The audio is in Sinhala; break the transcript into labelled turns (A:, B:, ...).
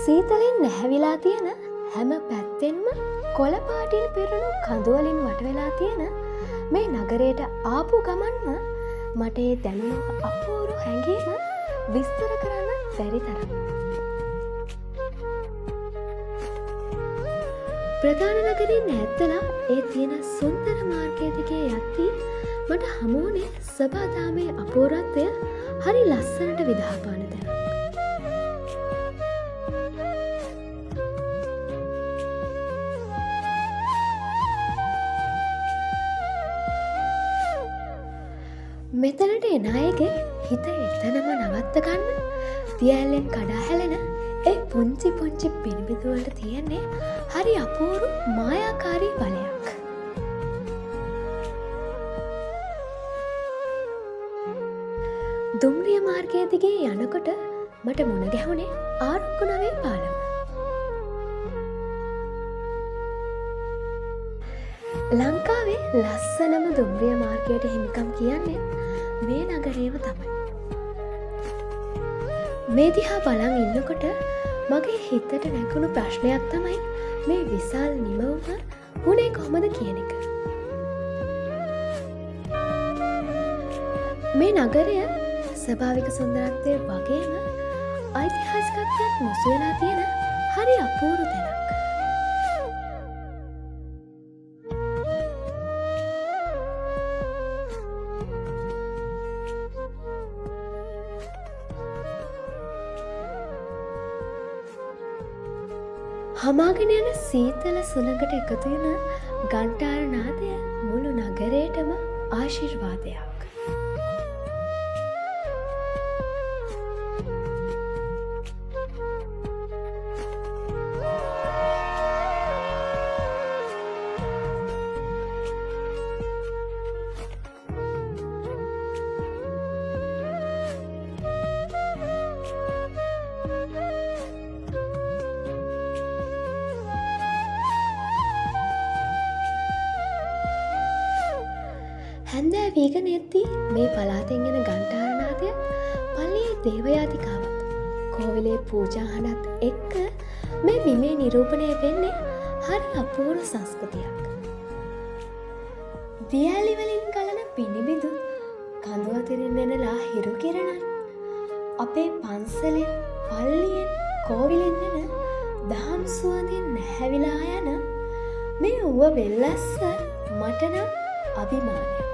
A: සීතලෙන් නැහැවිලා තියෙන හැම පැත්තෙන්ම කොළ පාටින් පිරුණු කඳුවලින් වටවෙලා තියෙන මේ නගරයට ආපු ගමන්ම මට ඒ දැනුණු අපූරු හැඟීම විස්තර කරන්න බැරි තරම්. ප්‍රධාන නගරින් ඈත්වලා ඒ තියෙන සුන්දර මාර්ගය දිගේ යද්දී මට හමුවුණේ සබාදාමේ අපූර්වත්වය හරි ලස්සනට විදහාපාන තැනක්. මෙතනට එන අයගේ හිත එතනම නවත්ත ගන්න තියැල්ලෙන් කඩා හැලෙන ඒ පුංචි පුංචි පිණිබිදුවලට තියෙන්නේ හරි අපූරු මායාකාරී බලයක්. දුම්රිය මාර්ගය දිගේ යනකොට මට මුණ ගැහුණේ ආරුක්කු නවේ පාලම. ලංකාවේ ලස්සනම දුම්රිය මාර්ගයට හිමිකම් කියන්නේ මේ නගරේම තමයි. මේ දිහා බලන් ඉන්නකොට මගේ හිතට නැකුණු ප්‍රශ්නයක් තමයි මේ විශාල නිමවුම වුණේ කොහොමද කියන එක. මේ නගරය ස්වභාවික සුන්දරත්වය වගේම ඓතිහාසිකත්වයක් මුසු වෙලා තියෙන හරි අපූරු තැනක්. හමාගෙන යන සීතල සුළඟට එකතු වෙන ගන්ටාර නාදය මුළු නගරේටම ආශිර්වාදයක්. හැන්දෑ වීගන එද්දී මේ පලාතෙන් එන ගන්ටාරනාදය පල්ලියේ දේවයාතිකාවත් කෝවිලේ පූජාහනත් එක්ක මේ බිමේ නිරූපණය වෙන්නේ හරි අපූරු සංස්කෘතියක්. දියැලිවලින් ගලන පිණිබිඳු කඳු අතරින් එනලා හිරු කිරණන් අපේ පන්සලෙන් පල්ලියෙන් කෝවිලෙන් එන දහම් සුවඳින් නැහැවිලා යන මේ ඌව වෙල්ලස්ස මටනම් අභිමානයක්.